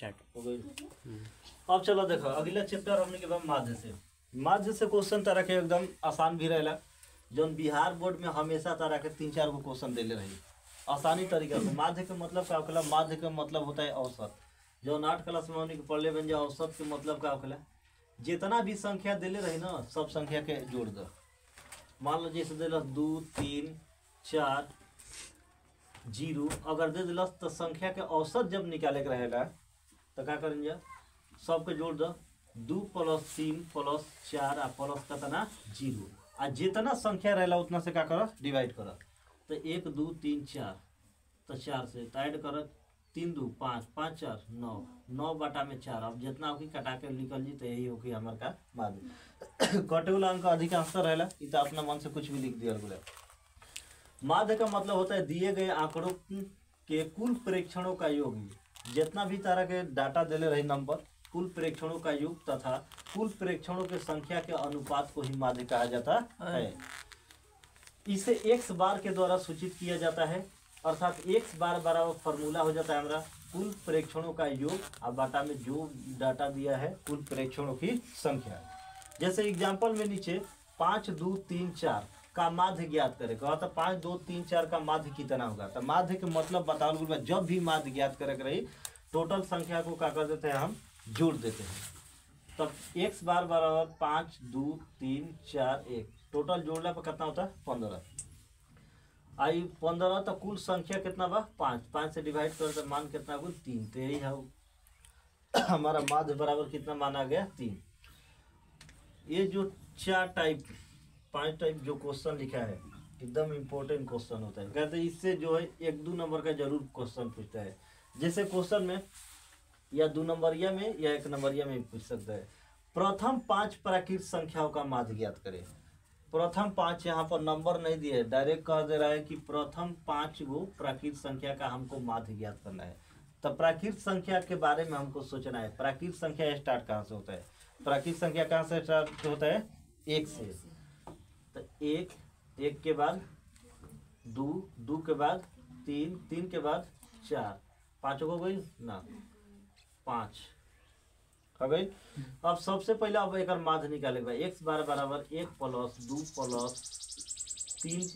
Start हो गई। अब चलो देखो अगला चैप्टर हमने के बाद माध्य से क्वेश्चन तरह के एकदम आसान भी रहेला, जौन बिहार बोर्ड में हमेशा तरह के 3-4 गो क्वेश्चन देले रही आसानी तरीका से। माध्य के मतलब क्या होखेला? माध्य का मतलब होता है औसत। जो 8 क्लास में हमने के पढ़ले बन जाए औसत के मतलब क्या होखेला? जितना भी संख्या देले रही ना सब संख्या के जोड़ दो। मान लो जैसे दिलस 2 3 4 0, अगर दे दिलस तो संख्या के औसत जब निकाले के रहेगा तो क्या करेंगे? सबके जोड़ दो। 2 + 3 + 4 आ प्लस कितना 0 आ जितना संख्या रहेला उतना से क्या करो? डिवाइड करो। तो 1 2 3 4 तो 4 से तो ऐड करो 3 2 5 5 4 9 9 बटा में 4। अब जितना होगी कटा के निकल जी तो यही होगी हमारे का माध्य। कटे वाला अंक अधिकांश रहेला, ये तो अपना मन से कुछ भी लिख दिया बोले। माध्य का मतलब होता है दिए गए आंकड़ों के कुल प्रेक्षणों का योग। जितना भी तरह के डाटा देले रही नंबर, कुल प्रेक्षणों का योग तथा कुल प्रेक्षणों के संख्या के अनुपात को ही माध्य कहा जाता है। इसे x बार के द्वारा सूचित किया जाता है, अर्थात x बार बराबर फॉर्मूला हो जाता है हमारा कुल प्रेक्षणों का योग और बाटा में जो डाटा दिया है कुल प्रेक्षणों की संख्या। जैसे एग्जांपल में नीचे 5 2 3 4 का माध्य ज्ञात करे कहा था। 5 2 3 4 का माध्य कितना होगा? तो माध्य के मतलब बताओ। जब भी माध्य ज्ञात करे रही टोटल संख्या को क्या कर देते हैं? हम जोड़ देते हैं। तब x बार बराबर 5 2 3 4 1 टोटल जोड़ने पर कितना होता है? 15। आई 15 तो कुल संख्या कितना बा? 5 5 से डिवाइड कर तो मान कितना हुआ? 3। तो यही है हमारा माध्य बराबर कितना माना गया? 3। ये जो 5 टाइप जो क्वेश्चन लिखा है एकदम इम्पोर्टेंट क्वेश्चन होता है। कहते हैं इससे जो है 1-2 नंबर का जरूर क्वेश्चन पूछता है। जैसे क्वेश्चन में या 2 नंबरिया में या 1 नंबरिया में पूछ सकता है। प्रथम 5 प्राकृत संख्याओं का माध्य ज्ञात करें। प्रथम 5 यहाँ पर नंबर नहीं दिए, डायरेक्ट कह दे रहा है कि प्रथम 5 गो प्राकृत संख्या का हमको माध्य ज्ञात करना है। तो प्राकृत संख्या के बारे में हमको सोचना है। प्राकृत संख्या स्टार्ट कहाँ से होता है? प्राकृत संख्या कहाँ से स्टार्ट होता है? 1 से। तो 1 के बाद 2 2 के बाद 3 3 के बाद 4 5 हो गई ना 5 हो गई। अब सबसे पहले अब एक माध्य निकाले x बार बराबर 1 + 2 + 3 +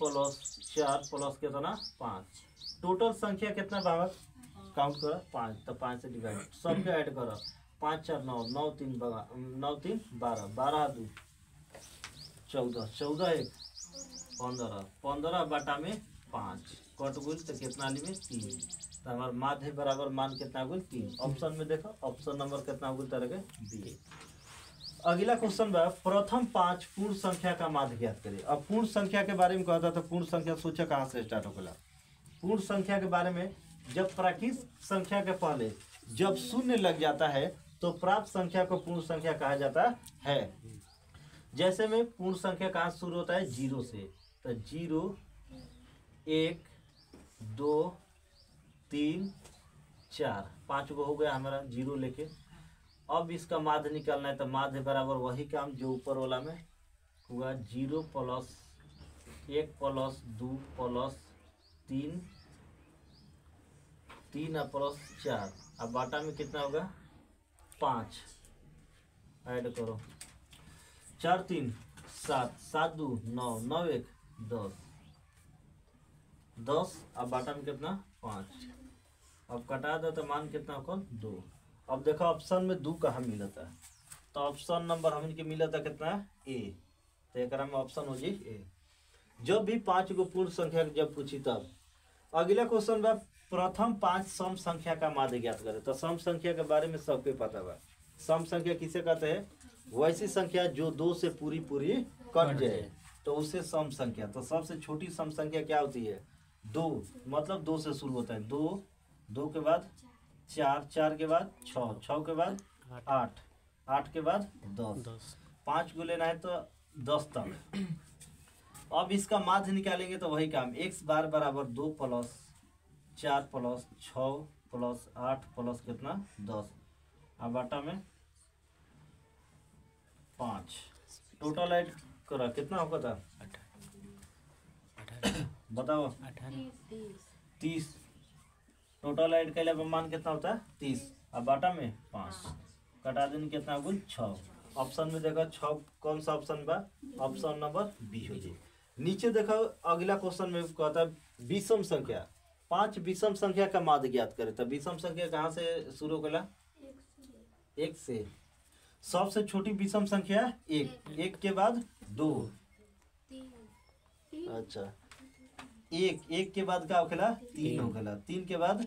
4 प्लस कितना 5। टोटल संख्या कितना बाबा? काउंट करो 5। तो 5 से डिवाइड सबके ऐड करो। 5 4 9 9 3 12 12 2 14 14 1 15 15 बटा में 5 कट गुल तो कितना ली में 3। तो हमारा माध्य बराबर मान कितना गुल 3। ऑप्शन में देखो ऑप्शन नंबर कितना गुल तरह के बी। अगला क्वेश्चन बा प्रथम 5 पूर्ण संख्या का माध्य ज्ञात करें। अब पूर्ण संख्या के बारे में कहता था पूर्ण संख्या सोचा कहाँ से स्टार्ट होगा? पूर्ण संख्या के बारे में जब प्राकृत संख्या के पहले जब 0 लग जाता है तो प्राप्त संख्या को पूर्ण संख्या कहा जाता है। जैसे में पूर्ण संख्या कहाँ शुरू होता है? 0 से। तो 0 1 2 3 4 5 गो हो गया हमारा 0 लेके। अब इसका माध्य निकालना है तो माध्य बराबर वही काम जो ऊपर वाला में हुआ 0 + 1 + 2 + 3 3 + 4। अब बाटा में कितना होगा? 5 ऐड करो 4 3 7 7 2 9 9 1 10 10। अब बाटा में कितना? 5। अब कटा दो तो मान कितना होगा? 2। अब देखो ऑप्शन में 2 कहाँ मिला था? तो ऑप्शन नंबर हमन के मिला था कितना? ए। तो एक में ऑप्शन हो जी ए। जब भी 5 गो पूर्ण संख्या जब पूछी तब। अगला क्वेश्चन बा प्रथम 5 सम संख्या का माध्य ज्ञात करें। तो सम संख्या के बारे में सबके पता बा। सम संख्या किसे कहते हैं? वैसी संख्या जो 2 से पूरी कट जाए तो उसे सम संख्या। तो सबसे छोटी सम संख्या क्या होती है? 2। मतलब 2 से शुरू होता है। 2 2 के बाद 4 4 के बाद 6 6 के बाद 8 8 के बाद 10 5 को लेना है तो 10 तक। अब इसका माध्य निकालेंगे तो वही काम x बार बराबर 2 + 4 + 6 + 8 प्लस कितना 10। अब बाटा में 5 टोटल ऐड करा कितना होगा था? बताओ 30 टोटल ऐड कैले मान कितना होता है? 30। अब बाटा में 5 कटा देने कितना गुल 6। ऑप्शन में देखो 6 कौन सा ऑप्शन बा, ऑप्शन नंबर बी हो जाए। नीचे देखो अगला क्वेश्चन में कहता है विषम संख्या, 5 विषम संख्या का माध्य ज्ञात करे। तो विषम संख्या कहाँ से शुरू कला, 1 से। सबसे छोटी विषम संख्या 1 के बाद 2, अच्छा 1 के बाद क्या होखेला 3 होखेला, 3 के बाद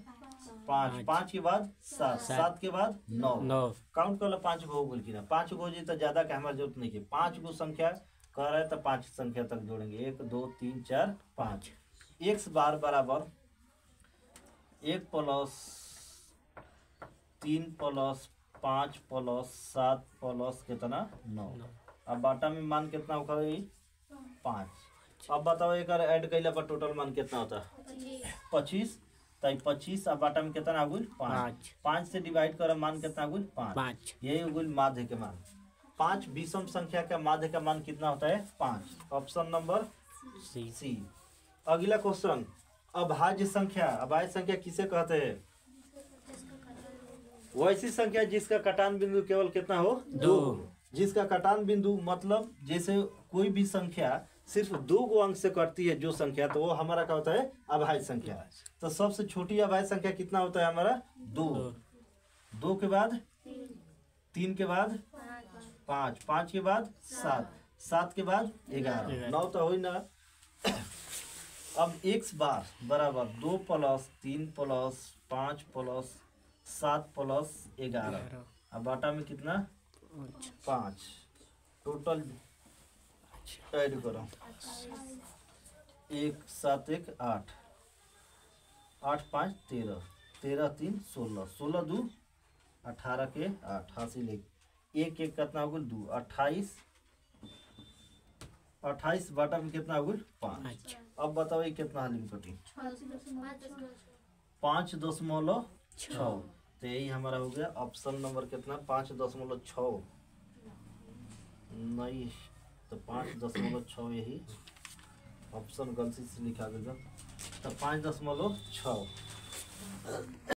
5, 5 के बाद 7, 7 के बाद 9। काउंट कर लो 5 गो हो गल कि ना, 5 गो जी तो ज्यादा का हमारे जरूरत नहीं है। 5 गो संख्या कह रहे तो 5 संख्या तक जोड़ेंगे, 1 2 3 4 5। x बार बराबर 1 प्लस 3 प्लस 5 प्लस 7 प्लस कितना 9। अब बाटा में मान कितना होगा 5। अब बताओ एक ऐड कैला पर टोटल मान कितना होता है 25। तो 25 अब बाटा में कितना आगुल 5। 5 से डिवाइड करो मान कितना आगुल 5। यही आगुल माध्य के मान। 5 विषम संख्या का माध्य का मान कितना होता है 5। Option number C. अगला क्वेश्चन अभाज्य संख्या। अभाज्य संख्या किसे कहते हैं, वैसी संख्या जिसका कटान बिंदु केवल कितना हो 2। जिसका कटान बिंदु मतलब जैसे कोई भी संख्या सिर्फ 2 गो अंक से कटती है जो संख्या, तो वो हमारा क्या होता है अभाज्य संख्या। तो सबसे छोटी अभाज्य संख्या कितना होता है हमारा 2। 2 के बाद 3 के बाद 5, 5 के बाद 7, 7 के बाद 11, 9 तो हो ही ना। अब x बार बराबर 2 प्लस 3 प्लस 5 प्लस 7 प्लस 11। अब बाटा में कितना 5। टोटल ऐड करो 1 7 1 8, 8 5 13, 13 3 16, 16 2 18 के 8 हासिल 1 1 कितना हो गया 2, 28। 28 बाटा में कितना हो गया 5। अब बताओ ये कितना हाल में कटी 5.6। तो यही हमारा हो गया ऑप्शन नंबर कितना 5.6 नहीं तो 5.6 यही ऑप्शन गलती से लिखा गया। तो 5.6